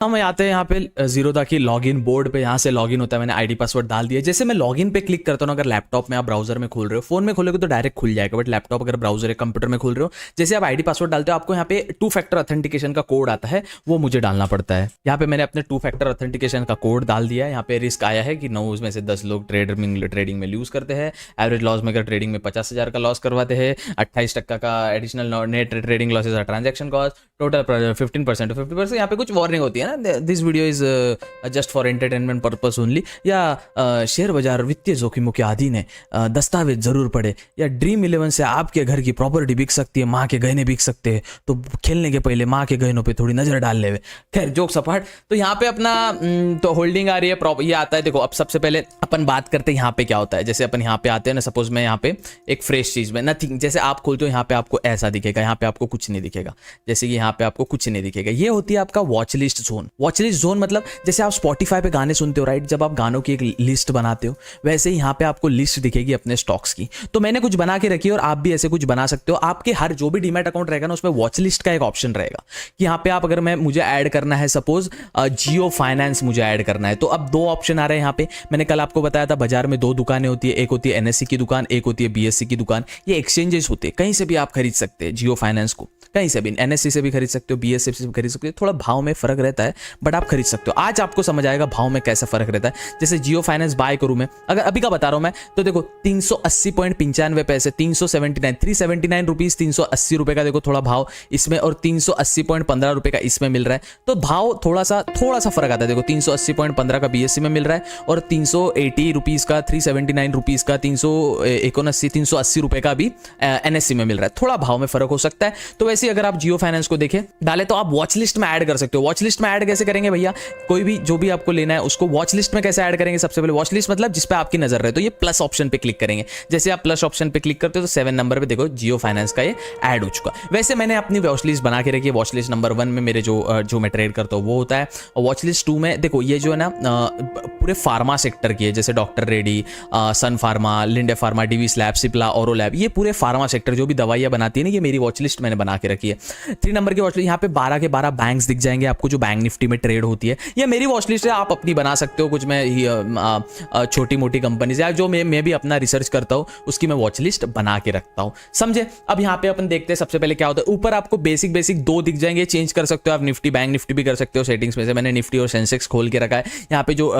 हम आते हैं यहाँ पे जीरोधा की लॉगिन बोर्ड पे। यहाँ से लॉगिन होता है, मैंने आईडी पासवर्ड डाल दिया। जैसे मैं लॉगिन पे क्लिक करता हूँ, अगर लैपटॉप में आप ब्राउजर में खोल रहे हो, फोन में खोलोगे तो डायरेक्ट खुल जाएगा, बट लैपटॉप अगर ब्राउजर है, कंप्यूटर में खोल रहे हो, जैसे आप आईडी पासवर्ड डालते हो आपको यहाँ पे 2 फैक्टर ऑथेंटिकेशन का कोड आता है, वो मुझे डालना पड़ता है। यहाँ पे मैंने अपने 2 फैक्टर ऑथेंटिकेशन का कोड डाल दिया है। यहाँ पे रिस्क आया है कि 9 में से 10 लोग ट्रेडिंग में यूज करते हैं। एवरेज लॉस में अगर ट्रेडिंग में 50,000 का लॉस करवाते हैं, 28% का एडिशनल नेट ट्रेडिंग लॉसेज और ट्रांजेक्शन कॉस्ट, टोटल 15% to 50%। यहाँ पे कुछ वार्निंग होती है ना, this video is just for entertainment purpose only, या शेयर बाजार वित्तीय जोखिमों के अधीन है, दस्तावेज जरूर पड़े, या ड्रीम 11 से आपके घर की प्रॉपर्टी बिक सकती है, माँ के गहने बिक सकते हैं, तो खेलने के पहले माँ के गहनों पे थोड़ी नजर डाल ले। खैर जोक सपाट। तो यहाँ पे अपना तो होल्डिंग आ रही है, ये आता है। देखो अब सबसे पहले अपन बात करते हैं यहाँ पे क्या होता है। जैसे अपन यहाँ पे आते हैं ना, सपोज मैं यहाँ पे एक फ्रेश चीज में नथिंग, जैसे आप खोलते हो यहाँ पे आपको ऐसा दिखेगा, यहाँ पे आपको कुछ नहीं दिखेगा, जैसे कि यहाँ पे आपको कुछ नहीं दिखेगा। ये होती है आपका watch list zone. Watch list zone मतलब जैसे आप स्पॉटिफाई पे गाने सुनते हो, राइट, जब आप गानों की एक लिस्ट बनाते हो, वैसे ही यहाँ पे आपको लिस्ट दिखेगी अपने स्टॉक्स की। तो मैंने कुछ बना के रखी है और आप भी ऐसे कुछ बना सकते हो। आपके हर जो भी डीमैट अकाउंट रहेगा ना, उसमें वॉच लिस्ट का एक ऑप्शन रहेगा कि यहाँ पे आप अगर मुझे ऐड करना है, सपोज जियो फाइनेंस मुझे ऐड करना है, तो अब 2 ऑप्शन आ रहे हैं यहाँ पे। मैंने कल आपको बताया था बाजार में 2 दुकानें होती है, एक होती है एनएससी की दुकान, एक होती है बीएससी की दुकान। ये एक्सचेंजेस होते हैं, कहीं से भी आप खरीद सकते हैं जियो फाइनेंस को, कहीं से भी, एनएससी से भी खरीद सकते हो, बीएससी से भी खरीद सकते हो। थोड़ा भाव में फर्क रहता है, बट आप खरीद सकते हो। आज आपको समझ आएगा भाव में कैसा फर्क रहता है। जैसे जियो फाइनेंस बाय करूं मैं, अगर अभी का बता रहा हूं मैं, तो देखो 380.95 पैसे, 379 रुपीज, 380 रुपए का देखो थोड़ा भाव इसमें, और 380.15 रुपए का इसमें मिल रहा है। तो भाव थोड़ा सा फर्क आता है। देखो 380.15 का बीएससी में मिल रहा है, और 380 रुपीज का, 379 रुपीज का, 380 रुपए का भी एनएससी में मिल रहा है। थोड़ा भाव में फर्क हो सकता है। तो वैसे अगर आप जियो फाइनेंस को देखें डाले, तो आप वॉच लिस्ट में ऐड कर सकते हो। वॉच लिस्ट में ऐड कैसे करेंगे भैया? कोई भी जो भी आपको लेना है उसको वॉच लिस्ट में कैसे ऐड करेंगे? सबसे पहले वॉच लिस्ट मतलब जिस पे आपकी नजर रहे, तो ये प्लस ऑप्शन पे क्लिक करेंगे। जैसे आप प्लस ऑप्शन पे क्लिक करते हो तो 7 नंबर पे देखो जियो फाइनेंस का ये ऐड हो चुका। वैसे मैंने अपनी वॉच लिस्ट बना के रखी है। वॉच लिस्ट नंबर 1 में मेरे जो मैं ट्रेड करता हूँ वो होता है, और वॉच लिस्ट 2 में देखो ये जो है ना पूरे फार्मा सेक्टर की है, जैसे doctor Reddy, Sun Pharma, Linde pharma, Divi's lab, Cipla, Auro lab, ये पूरे फार्मा सेक्टर जो भी दवाइयां बनाती है ना, ये मेरी वॉच लिस्ट मैंने बना के रखी है। 3 नंबर की वॉच लिस्ट, यहाँ पे 12 के 12 बैंक्स दिख जाएंगे आपको जो बैंक निफ्टी में ट्रेड होती है। ये मेरी वॉच लिस्ट है, आप अपनी बना सकते हो। कुछ मैं छोटी मोटी कंपनी से जो मैं भी अपना रिसर्च करता हूँ उसकी मैं वॉच लिस्ट बना के रखता हूँ, समझे। अब यहाँ पे अपन देखते हैं सबसे पहले क्या होता है। ऊपर आपको बेसिक 2 दिख जाएंगे, चेंज कर सकते हो आप, निफ्टी बैंक निफ्टी भी कर सकते हो सेटिंग्स में से। मैंने निफ्टी और सेंसेक्स खोल के रखा है। यहाँ पे जो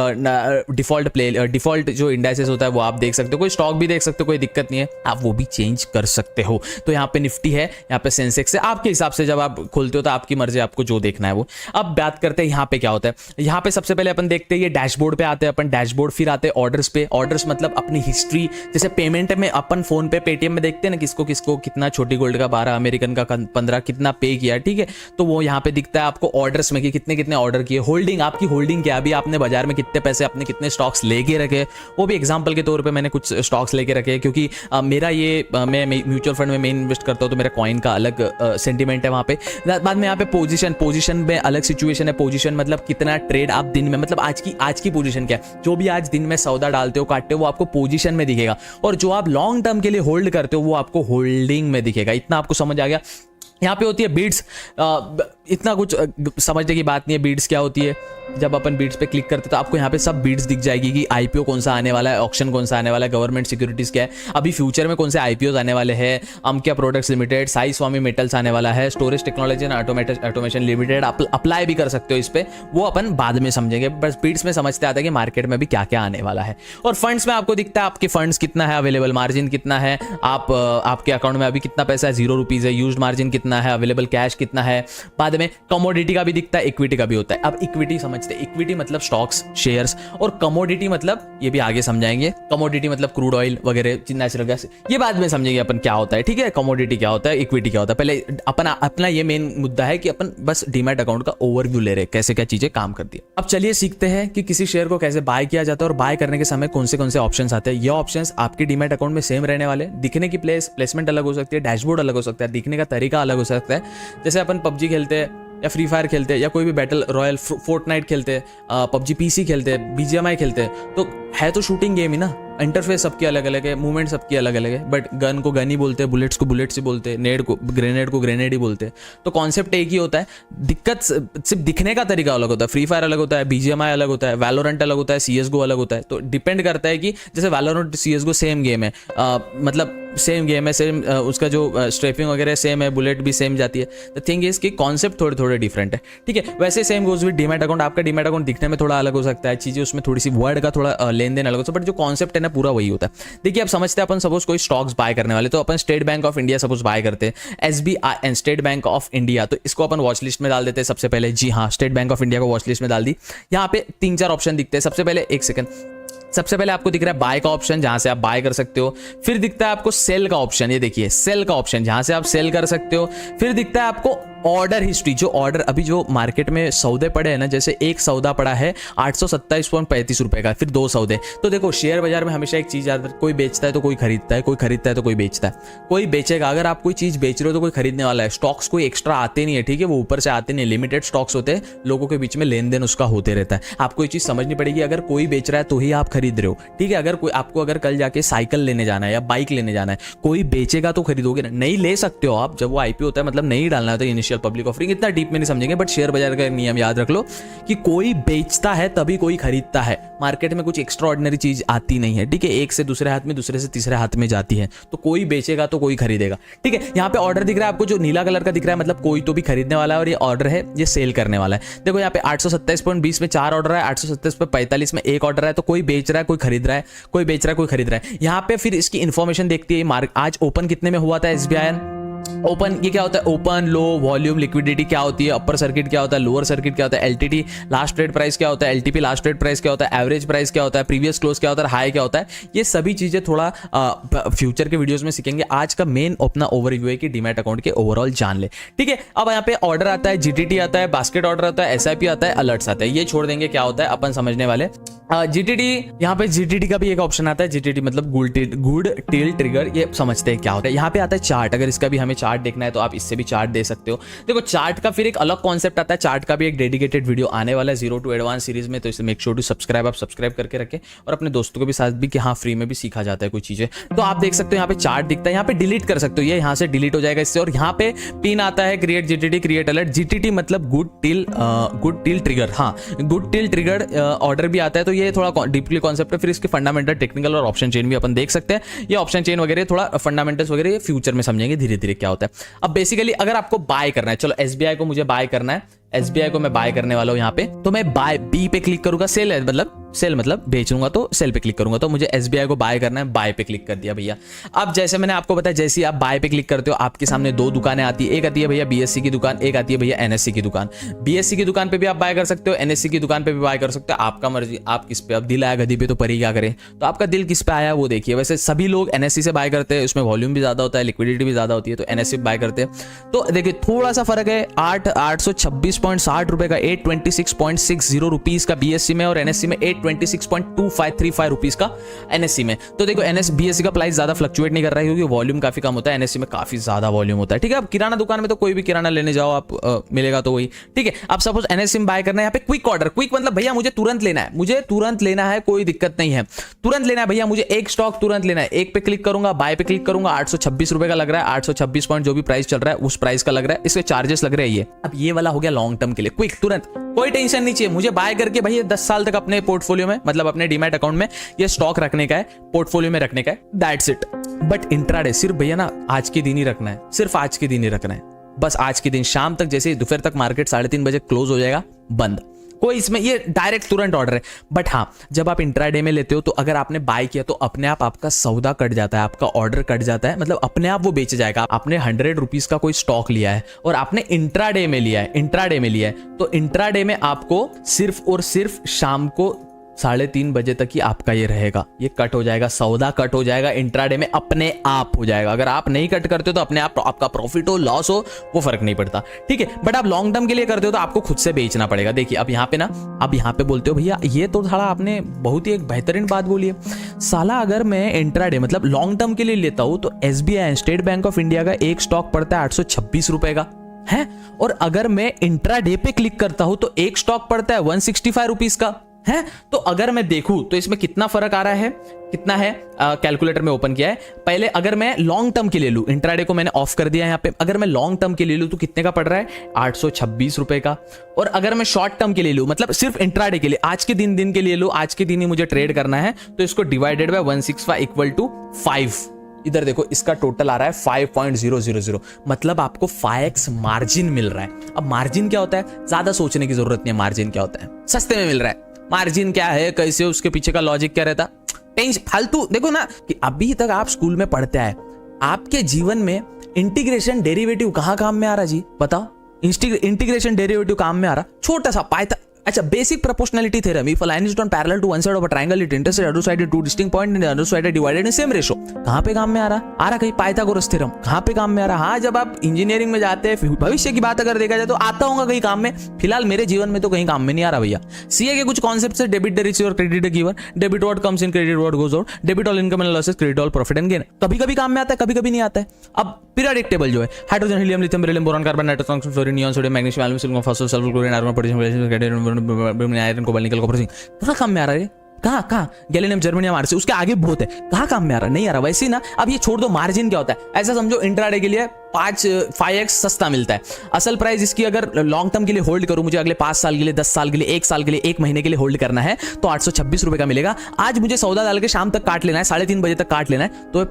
डिफॉल्ट जो इंडाइसेस होता है वो आप देख सकते हो, कोई स्टॉक भी देख सकते हो, कोई दिक्कत नहीं है, आप वो भी चेंज कर सकते हो। तो यहाँ पे निफ्टी है, यहाँ पे सेंसेक्स है, आपके हिसाब से जब आप खोलते हो तो आपकी मर्जी, आपको जो देखना है वो। अब बात करते हैं यहाँ पे क्या होता है। यहाँ पे सबसे पहले अपन देखते हैं, ये डैशबोर्ड पे आते हैं अपन, डैशबोर्ड, फिर आते हैं ऑर्डर्स पे। ऑर्डर्स मतलब अपनी हिस्ट्री, जैसे पेमेंट में अपन फोन पे पेटीएम में देखते हैं ना किसको किसको कितना, छोटी गोल्ड का 12, अमेरिकन का 15 कितना पे किया, ठीक है। तो वो यहाँ पे दिखता है आपको ऑर्डर्स में कि कितने कितने ऑर्डर किए। होल्डिंग, आपकी होल्डिंग क्या, अभी आपने बाजार में कितने पैसे, अपने कितने स्टॉक्स लेके रखे, वो भी एग्जांपल के तौर पे मैंने कुछ स्टॉक्स लेके रखे हैं, क्योंकि मेरा ये मैं म्यूचुअल फंड में मेन इन्वेस्ट करता हूँ, तो मेरा कॉइन का अलग सेंटीमेंट है वहाँ पे। बाद में यहाँ पे पोजीशन में अलग सिचुएशन है। पोजीशन मतलब कितना ट्रेड आप दिन में, मतलब आज की पोजीशन क्या है, जो भी आज दिन में सौदा डालते हो, काटते हो, वो आपको पोजीशन में दिखेगा, और जो आप लॉन्ग टर्म के लिए होल्ड करते हो वो आपको होल्डिंग में दिखेगा। इतना आपको समझ आ गया। यहाँ पे होती है बीड्स, इतना कुछ समझने की बात नहीं है। बीड्स क्या होती है, जब अपन बीड्स पे क्लिक करते हैं तो आपको यहाँ पे सब बीड्स दिख जाएगी कि आईपीओ कौन सा आने वाला है, ऑक्शन कौन सा आने वाला है, गवर्नमेंट सिक्योरिटीज क्या है, अभी फ्यूचर में कौन से आईपीओ आने वाले हैं, अमकिया प्रोडक्ट्स लिमिटेड, साई स्वामी मेटल्स आने वाला है, storage technology and automation limited. आप अप्लाई भी कर सकते हो इस पे, वो अपन बाद में समझेंगे। बस बीड्स में समझते आते हैं कि मार्केट में भी क्या क्या आने वाला है। और फंड्स में आपको दिखता है आपके फंड्स कितना है, अवेलेबल मार्जिन कितना है, आपके अकाउंट में अभी कितना पैसा है, 0 रुपीज है, यूज्ड मार्जिन कितना है, अवेलेबल कैश कितना है। बाद में कमोडिटी का भी दिखता है, इक्विटी का भी होता है। अब इक्विटी समझते हैं, इक्विटी मतलब स्टॉक्स, शेयर्स, और कमोडिटी मतलब ये भी आगे समझाएंगे। कमोडिटी मतलब क्रूड ऑयल वगैरह, नेचुरल गैस, ये बाद में समझेंगे अपन क्या होता है, ठीक है। कमोडिटी क्या होता है, इक्विटी क्या होता है, पहले अपना ये मेन मुद्दा है कि अपन बस डीमैट अकाउंट का ओवरव्यू ले रहे हैं, कैसे क्या चीजें काम करती है। अब चलिए सीखते हैं कि किसी शेयर को कैसे बाय किया जाता है, और बाय करने के समय कौन से ऑप्शंस आते हैं। ये ऑप्शंस आपके डीमैट अकाउंट में सेम रहने वाले, दिखने की प्लेसमेंट अलग हो सकती है, डैशबोर्ड अलग हो सकता है, दिखने का तरीका अलग हो सकता है। जैसे अपन पबजी खेलते हैं या फ्री फायर खेलते हैं या कोई भी बैटल रॉयल, फोर्टनाइट खेलते हैं, पबजी पीसी खेलते हैं, बीजीएमआई खेलते हैं, तो है तो शूटिंग गेम ही ना, इंटरफेस सबकी अलग अलग है, मूवमेंट सबकी अलग अलग है, बट गन को गन ही बोलते हैं, बुलेट्स को बुलेट्स ही बोलते हैं, ग्रेनेड को ग्रेनेड ही बोलते हैं। तो कॉन्सेप्ट एक ही होता है, दिक्कत सिर्फ दिखने का तरीका अलग होता है। फ्री फायर अलग होता है, बीजीएमआई अलग होता है, वैलोरेंट अलग होता है, सीएसगो अलग होता है। तो डिपेंड करता है कि जैसे वैलोरेंट सीएसगो सेम गेम है, मतलब सेम गेम है, सेम उसका जो स्ट्रेपिंग वगैरह सेम है, बुलेट भी सेम जाती है। द थिंग इज कि कॉन्सेप्ट थोड़े थोड़े डिफरेंट है, ठीक है। वैसे same goes with demat account. आपका डीमैट अकाउंट दिखने में थोड़ा अलग हो सकता है, चीज़ें उसमें थोड़ी सी वर्ड का थोड़ा लेन देन अलग हो सकता है, बट जो कॉन्सेप्ट है ना पूरा वही होता है। देखिए आप समझते हैं, अपन सपोज कोई स्टॉक्स बाय करने वाले, तो अपन State Bank of India suppose buy करते हैं, SBI State Bank of India, तो इसको अपन वॉच लिस्ट में डाल देते हैं सबसे पहले। जी हाँ, स्टेट बैंक ऑफ इंडिया को वॉच लिस्ट में डाल दी। यहाँ पे 3-4 ऑप्शन दिखते हैं। सबसे पहले एक सेकंड, सबसे पहले आपको दिख रहा है बाय का ऑप्शन, जहां से आप बाय कर सकते हो। फिर दिखता है आपको सेल का ऑप्शन, ये देखिए सेल का ऑप्शन, जहां से आप सेल कर सकते हो। फिर दिखता है आपको ऑर्डर हिस्ट्री, जो ऑर्डर अभी जो मार्केट में सौदे पड़े हैं ना, जैसे एक सौदा पड़ा है 827.35 रुपए का, फिर 2 सौदे। तो देखो शेयर बाजार में हमेशा एक चीज याद रखो, कोई बेचता है तो कोई खरीदता है, कोई खरीदता है तो कोई बेचता है, कोई बेचेगा। अगर आप कोई चीज बेच रहे हो तो कोई खरीदने वाला है। स्टॉक्स कोई एक्स्ट्रा आते नहीं है, ठीक है, वो ऊपर से आते नहीं, लिमिटेड स्टॉक्स होते हैं, लोगों के बीच में लेन देन उसका होते रहता है। आपको ये चीज समझनी पड़ेगी, अगर कोई बेच रहा है तो ही आप खरीद रहे हो, ठीक है। अगर कोई आपको अगर कल जाके साइकिल लेने जाना है या बाइक लेने जाना है, कोई बेचेगा तो खरीदोगे ना। नहीं ले सकते हो आप, जब वो आईपीओ होता है, मतलब नहीं डालना होता है इनिशियल पब्लिक ऑफरिंग, इतना डीप में नहीं समझेंगे, बट शेयर बाजार का नियम याद रख लो कि कोई बेचता है तभी कोई खरीदता है। मार्केट में कुछ एक्स्ट्रा ऑर्डिनरी चीज आती नहीं है, ठीक है, एक से दूसरे हाथ में, दूसरे से तीसरे हाथ में जाती है। तो कोई बेचेगा तो कोई खरीदेगा, ठीक है। यहाँ पे ऑर्डर दिख रहा है आपको, जो नीला कलर का दिख रहा है, मतलब कोई तो भी खरीदने वाला है, और ये ऑर्डर है, ये सेल करने वाला है। देखो यहाँ पे 827.20 में 4 ऑर्डर है, 827.45 में 1 ऑर्डर है। तो कोई बेच रहा है, कोई खरीद रहा है, कोई बेच रहा है, कोई खरीद रहा है। यहाँ पे फिर इसकी इन्फॉर्मेशन देखती है, आज ओपन कितने में हुआ था SBI ओपन, ये क्या होता है, ओपन, लो, वॉल्यूम, लिक्विडिटी क्या होती है, अपर सर्किट क्या होता है, लोअर सर्किट क्या होता है, LTT लास्ट ट्रेड प्राइस क्या होता है, LTP लास्ट ट्रेड प्राइस क्या होता है, एवरेज प्राइस क्या होता है, प्रीवियस क्लोज क्या होता है, हाई क्या होता है। ये सभी चीजें थोड़ा फ्यूचर के वीडियोस में सीखेंगे। आज का मेन अपना ओवरव्यू है कि डीमैट अकाउंट के ओवरऑल जान ले, ठीक है। अब यहाँ पे ऑर्डर आता है, GTT आता है, बास्केट ऑर्डर आता है, SIP आता है, अलर्ट्स आता है। ये छोड़ देंगे, क्या होता है अपन समझने वाले। GTT, यहाँ पे GTT का भी एक ऑप्शन आता है, GTT मतलब गुड टिल ट्रिगर, ये समझते हैं क्या होता है। यहाँ पे आता है चार्ट, अगर इसका भी हमें चार्ट देखना है तो आप इससे भी चार्ट दे सकते हो। देखो चार्ट का फिर एक अलग कॉन्सेप्ट आता है, चार्ट का भी एक डेडिकेटेड वीडियो आने वाला है जीरो टू एडवांस सीरीज में, तो इसे मेक श्योर टू सब्सक्राइब, आप सब्सक्राइब करके रखें और अपने दोस्तों को भी साथ भी, कि हाँ फ्री में भी सीखा जाता है कोई चीजें। तो आप देख सकते हो यहाँ पे चार्ट दिखता है, यहाँ पे डिलीट कर सकते हो, ये यहाँ से डिलीट हो जाएगा इससे। और यहाँ पे पिन आता है, create GTT, create alert. GTT मतलब गुड टिल ट्रिगर, हाँ गुड टिल ट्रिगर ऑर्डर भी आता है। तो ये थोड़ा डीपली कॉन्सेप्ट है। फिर इसके फंडामेंटल, टेक्निकल और ऑप्शन चेन भी अपन देख सकते हैं। ये ऑप्शन चेन वगैरह थोड़ा फंडामेंटल्स वगैरह फ्यूचर में समझेंगे धीरे धीरे क्या होता है। अब बेसिकली अगर आपको बाय करना है, चलो SBI को मुझे बाय करना है, SBI को मैं बाय करने वाला हूं यहाँ पे, तो मैं बाय बी पे क्लिक करूंगा, सेल मतलब बेच लूंगा, तो सेल पे क्लिक करूंगा। तो मुझे SBI को बाय करना है, बाय पे क्लिक कर दिया भैया। अब जैसे मैंने आपको बताया, जैसे आप बाय पे क्लिक करते हो आपके सामने 2 दुकानें आती है, एक आती है भैया BSE की दुकान, एक आती है भैया NSE की दुकान। BSE की दुकान पे भी आप बाय कर सकते हो, NSE की दुकान पे भी बाय कर सकते हो, आपका मर्जी, आप किस पे। अब दिल आया गधी पे तो परी क्या करें, तो आपका दिल किस पे आया वो देखिए। वैसे सभी लोग NSE से बाय करते हैं, उसमें वॉल्यूम भी ज्यादा होता है, लिक्विडिटी भी ज्यादा होती है, तो NSE बाय करते हैं। तो देखिए थोड़ा सा फर्क है, 826.60 रुपए का, 826.60 रुपीज का BSE में, और NSE में 826.2535 रुपीज का NSE में। तो देखो BSE का प्राइस ज्यादा फ्लक्चुएट नहीं कर रहा है क्योंकि वॉल्यूम काफी कम होता है, NSE में काफी ज्यादा वॉल्यूम होता है, ठीक है। अब किराना दुकान में तो कोई भी किराना लेने जाओ आप मिलेगा तो वही, ठीक है। अब सपोज NSE में बाय करना है, यहाँ पे क्विक ऑर्डर, क्विक मतलब भैया मुझे तुरंत लेना है, मुझे तुरंत लेना है, कोई दिक्कत नहीं है, तुरंत लेना है भैया, मुझे एक स्टॉक तुरंत लेना है। एक पे क्लिक करूंगा, बाय पे क्लिक करूंगा, 826 रुपए का लग रहा है, 826 पॉइंट जो भी प्राइस चल रहा है उस प्राइस का लग रहा है, इसके चार्जेस लग रहे हैं ये। अब ये वाला हो गया लॉन्ग टर्म के लिए, क्विक तुरंत, कोई टेंशन नहीं चाहिए, मुझे बाय करके भैया 10 साल तक अपने पोर्टफोलियो में, मतलब अपने डीमैट अकाउंट में ये स्टॉक रखने का है, पोर्टफोलियो में रखने का है, दैट्स इट। बट इंट्राडे सिर्फ भैया ना आज के दिन ही रखना है, सिर्फ आज के दिन ही रखना है, बस आज के दिन शाम तक, जैसे दोपहर तक मार्केट 3:30 बजे क्लोज हो जाएगा, बंद। कोई इसमें ये डायरेक्ट तुरंत ऑर्डर है। बट हाँ, जब आप इंट्राडे में लेते हो तो अगर आपने बाय किया तो अपने आप आपका सौदा कट जाता है, आपका ऑर्डर कट जाता है, मतलब अपने आप वो बेच जाएगा। आपने 100 रुपीज का कोई स्टॉक लिया है और आपने इंट्राडे में लिया है, तो इंट्राडे में आपको सिर्फ और सिर्फ शाम को 3:30 बजे तक ही आपका ये रहेगा, ये कट हो जाएगा, सौदा कट हो जाएगा, इंट्राडे में अपने आप हो जाएगा। अगर आप नहीं कट करते हो तो अपने आप आपका प्रॉफिट हो, लॉस हो, वो फर्क नहीं पड़ता, ठीक है। बट आप लॉन्ग टर्म के लिए करते हो तो आपको खुद से बेचना पड़ेगा। देखिए अब यहाँ पे ना, अब यहाँ पे बोलते हो भैया ये तो साला आपने बहुत ही एक बेहतरीन बात बोली है साला, अगर मैं इंट्राडे मतलब लॉन्ग टर्म के लिए लेता हूँ तो SBI State Bank of India का एक स्टॉक पड़ता है 826 रुपए का है, और अगर मैं इंट्राडे पे क्लिक करता हूं तो एक स्टॉक पड़ता है 165 रुपीज का। है। तो अगर मैं देखूं तो इसमें कितना फर्क आ रहा है, कितना है, कैलकुलेटर में ओपन किया है। पहले अगर मैं लॉन्ग टर्म के लिए लूं, इंट्राडे को मैंने ऑफ कर दिया यहाँ पे, अगर मैं लॉन्ग टर्म के लिए लूं तो कितने का पड़ रहा है, 826 रुपए का। और अगर मैं शॉर्ट टर्म के लिए लूं, मतलब सिर्फ इंट्राडे के लिए, आज के दिन के लिए लूं, आज के दिन ही मुझे ट्रेड करना है, तो इसको डिवाइडेड बाय 165 इक्वल टू 5, इधर देखो इसका टोटल आ रहा है 5.000, मतलब आपको 5x मार्जिन मिल रहा है। अब मार्जिन क्या होता है, ज्यादा सोचने की जरूरत नहीं है, मार्जिन क्या होता है, सस्ते में मिल रहा है। मार्जिन क्या है, कैसे, उसके पीछे का लॉजिक क्या रहता, टेंशन फालतू। देखो ना कि अभी तक आप स्कूल में पढ़ते आए, आपके जीवन में इंटीग्रेशन डेरिवेटिव कहाँ काम में आ रहा जी, बताओ। इंटीग्रेशन डेरिवेटिव काम में आ रहा, छोटा सा पाइथन, अच्छा, basic proportionality theorem, if a line is drawn parallel to one side of a triangle it intersect other side to distinct point and other side divided in same ratio, कहां पे काम में आ रहा कहीं पाइथागोरस थ्योरम, कहां पे काम में आ रहा। हाँ, जब आप इंजीनियरिंग में जाते हैं, भविष्य की बात अगर देखा जाए तो आता होगा कहीं काम में, फिलहाल मेरे जीवन में तो कहीं काम में नहीं आ रहा भैया। सीए के कुछ कॉन्सेप्ट से, debit the receiver, credit the giver, debit what comes in, credit what goes out, debit all income and losses, credit all profit and gain, कभी कभी काम में आता है, कभी कभी नहीं आता है। अब पीरियोडिक टेबल जो है, hydrogen, helium, lithium, beryllium, boron, carbon, nitrogen, fluorine, neon, sodium, magnesium, aluminium, silicon, phosphorus, sulphur, chlorine, argon, potassium, iron, cobalt, nickel, copper, zinc, कहाँ काम में आ रहा है, कहाँ गैलियम, जर्मेनियम, आर्से, उसके आगे बहुत है, कहाँ काम में आ रहा, नहीं आ रहा। वैसे ही ना, अब ये छोड़ दो, मार्जिन क्या होता है, ऐसा समझो इंट्राडे के लिए 5x सस्ता मिलता है। असल प्राइस इसकी अगर लॉन्ग टर्म के लिए होल्ड करूं, मुझे अगले 5 साल के लिए, 10 साल के लिए, 1 साल के लिए, 1 महीने के लिए होल्ड करना है, तो 826 रुपए का मिलेगा। आज मुझे सौदा डाल के शाम तक काट लेना है, 3:30 बजे तक काट लेना है, तो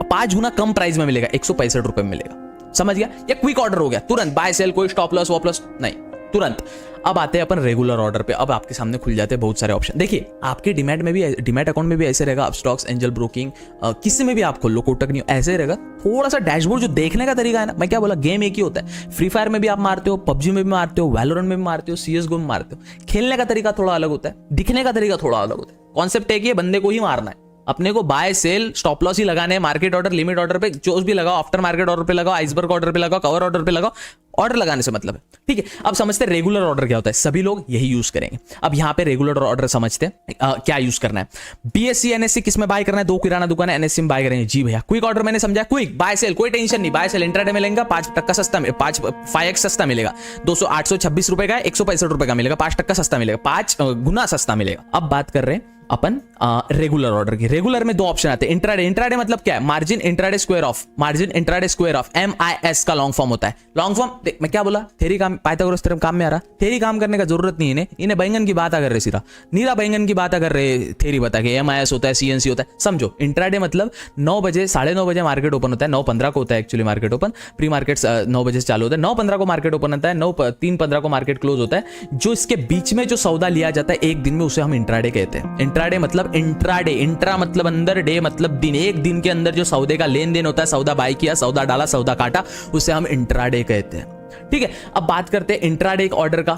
5 गुना कम प्राइस में मिलेगा, 165 रुपए में मिलेगा। समझ गया, ये क्विक ऑर्डर हो गया, तुरंत बाय सेल, कोई स्टॉप लॉस वॉप लॉस नहीं, तुरंत। अब आते हैं अपन रेगुलर ऑर्डर पे। अब आपके सामने खुल जाते हैं बहुत सारे ऑप्शन। देखिए, आपके डीमैट अकाउंट में भी ऐसे रहेगा, अब स्टॉक्स, एंजल ब्रोकिंग, किसी में भी आप खोल लो, कोटक नहीं, ऐसे रहेगा। थोड़ा सा डैशबोर्ड जो देखने का तरीका है ना, मैं क्या बोला, गेम एक ही होता है। फ्री फायर में भी आप मारते हो, पबजी में भी मारते हो, वैलोरेंट में भी मारते हो, सीएसगो में मारते हो, खेलने का तरीका थोड़ा अलग होता है, दिखने का तरीका थोड़ा अलग होता है। कॉन्सेप्ट एक ही है, बंदे को ही मारना है, अपने को बाय सेल स्टॉप लॉस ही लगाने हैं, मार्केट ऑर्डर, लिमिट ऑर्डर पे जो भी लगाओ, आफ्टर मार्केट ऑर्डर पे लगाओ, आइसबर्ग ऑर्डर पे लगाओ, कवर ऑर्डर पे लगाओ, ऑर्डर लगाने से मतलब है। ठीक है, अब समझते हैं रेगुलर ऑर्डर क्या होता है, सभी लोग यही यूज करेंगे। अब यहां पे रेगुलर ऑर्डर समझते हैं क्या यूज करना है। बीएससी, एनएससी किस में बाय करना है, 2 किराना दुकान है, एनएससी में बाय करेंगे जी भैया। क्विक ऑर्डर मैंने समझा, क्विक बाय सेल, कोई टेंशन नहीं, बाय सेल इंट्राडे में लेंगे, 5% सस्ता, 5x सस्ता मिलेगा, 826 रुपए का, 165 रुपए का मिलेगा, 5% सस्ता मिलेगा, 5 गुना सस्ता मिलेगा। अब बात कर रहे हैं अपन रेगुलर ऑर्डर की। रेगुलर में 2 ऑप्शन आते हैं, इंट्राडे। इंट्राडे मतलब क्या है, margin intraday square of, margin intraday square of, MIS का लॉन्ग फॉर्म होता है। लॉन्ग फॉर्म मैं क्या बोला, थ्योरी काम, पाइथागोरस थ्योरम काम में आ रहा, थ्योरी काम करने का जरूरत नहीं है इन्हें बैंगन की बात कर रहे, सिरा नीरा बैंगन की बात कर रहे, थ्योरी बता के MIS होता है, CNC होता है। समझो, इंट्राडे मतलब 9 बजे, 9:30 बजे मार्केट ओपन होता है, 9:15 को होता है actually market open, pre market 9 बजे से चालू होता है, 9:15 को मार्केट ओपन होता है, 3:15 को मार्केट क्लोज होता है। जो इसके बीच में जो सौदा लिया जाता है एक दिन में, उसे हम इंट्राडे कहते हैं। इंट्राडे मतलब इंट्राडे, इंट्रा मतलब अंदर, डे मतलब दिन, एक दिन के अंदर जो सौदे का लेन देन होता है, सौदा बाय किया, सौदा डाला, सौदा काटा, उसे हम इंट्राडे कहते हैं। ठीक है, अब बात करते हैं इंट्राडे ऑर्डर का।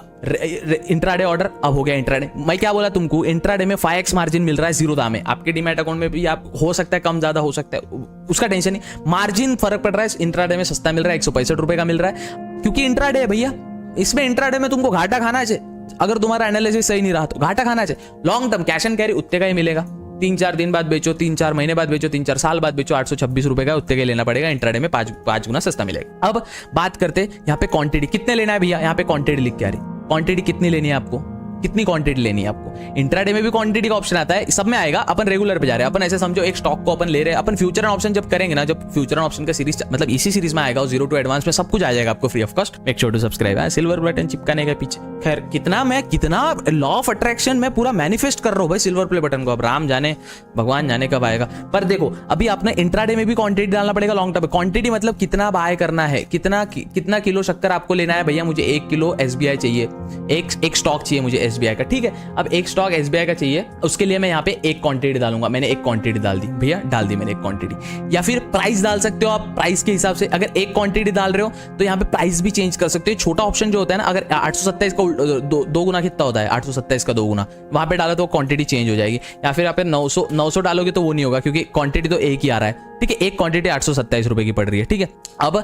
इंट्राडे ऑर्डर अब हो गया इंट्राडे। मैं क्या बोला तुमको, इंट्राडे में 5x मार्जिन मिल रहा है जीरो दाम में। आपके डीमैट अकाउंट में भी आप हो सकता है कम ज्यादा हो सकता है, उसका टेंशन नहीं, मार्जिन फर्क पड़ रहा है, इंट्राडे में सस्ता मिल रहा है, 165 रुपए का मिल रहा है, क्योंकि इंट्राडे है भैया। इसमें इंट्राडे में तुमको घाटा खाना चाहिए, अगर तुम्हारा एनालिसिस सही नहीं रहा तो घाटा खाना चाहिए। Long term cash and carry उतने का ही मिलेगा, 3-4 दिन बाद बेचो, 3-4 महीने बाद बेचो, 3-4 साल बाद बेचो, 826 रुपए का उतने के लेना पड़ेगा। इंट्राडे में 5 गुना सस्ता मिलेगा। अब बात करते हैं यहाँ पे क्वांटिटी कितने लेना है भैया, यहाँ पे क्वांटिटी लिख के आ रही, क्वांटिटी कितनी लेनी है आपको, कितनी क्वांटिटी लेनी है आपको। इंट्राडे में भी क्वांटिटी का ऑप्शन आता है, सब में आएगा। अपन रेगुलर पे जा रहे हैं, अपन ऐसे समझो एक स्टॉक को अपन ले रहे हैं, अपन फ्यूचर एंड ऑप्शन जब करेंगे ना, जब फ्यूचर एंड ऑप्शन का सीरीज मतलब इसी सीरीज में आएगा, 0 to एडवांस में सब कुछ आ जाएगा आपको free of cost. Make sure to subscribe है, सिल्वर बटन चिपकाने के पीछे। खैर कितना लॉ ऑफ अट्रैक्शन में पूरा मैनिफेस्ट कर रहा हूँ भाई सिल्वर प्ले बटन को। अब राम जाने भगवान जाने कब आएगा। पर देखो, अभी आपने इंट्राडे में भी क्वांटिटी डालना पड़ेगा लॉन्ग टर्म। क्वांटिटी मतलब कितना बाय करना है, कितना किलो शक्कर आपको लेना है भैया। मुझे 1 किलो SBI चाहिए, एक स्टॉक चाहिए मुझे SBI का, ठीक है। अब एक स्टॉक SBI का चाहिए, उसके लिए मैं यहाँ पे एक क्वांटिटी डालूंगा। मैंने एक क्वांटिटी डाल दी भैया, डाल दी मैंने एक क्वांटिटी। या फिर प्राइस डाल सकते हो आप, प्राइस के हिसाब से अगर एक क्वांटिटी डाल रहे हो तो यहाँ पे प्राइस भी चेंज कर सकते हो। छोटा ऑप्शन जो होता है ना, अगर 827 का दो गुना कितना होता है, 827 का 2 गुना वहां पे डाला तो क्वांटिटी चेंज हो जाएगी। या फिर आप 900 डालोगे तो वो नहीं होगा, क्योंकि क्वांटिटी तो एक ही आ रहा है। ठीक है, एक क्वांटिटी 827 रुपए की पड़ रही है। ठीक है, अब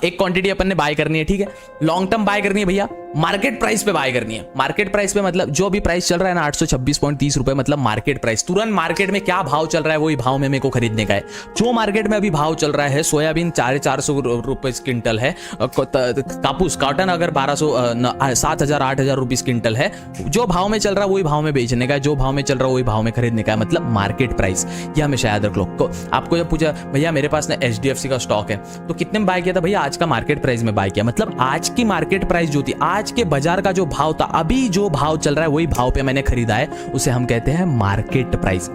एक क्वांटिटी अपन ने बाय करनी है। ठीक है, लॉन्ग टर्म बाय करनी है भैया, मार्केट प्राइस पे बाय करनी है। मार्केट प्राइस पे मतलब जो भी प्राइस चल रहा है ना 826.30 रुपए, मतलब मार्केट प्राइस, तुरंत मार्केट में क्या भाव चल रहा है वही भाव में मेरे को खरीदने का है। जो मार्केट में अभी भाव चल रहा है, सोयाबीन 450 रुपए क्विंटल है, कापूस कॉटन अगर 7,000 8,000 रुपीज क्विंटल है, जो भाव में चल रहा है वही भाव में बेचने का है, जो भाव में चल रहा है वही भाव में खरीदने का है, मतलब मार्केट प्राइस। यह हमेशा याद रख लो। आपको जब पूछा भैया मेरे पास ना HDFC का स्टॉक है तो कितने में बाय किया था, भैया आज का मार्केट प्राइस में बाय किया, मतलब आज की मार्केट प्राइस जो थी, आज के बाजार का जो भाव था, अभी जो भाव चल रहा है वही भाव पे मैंने खरीदा है, उसे हम कहते हैं मार्केट प्राइस।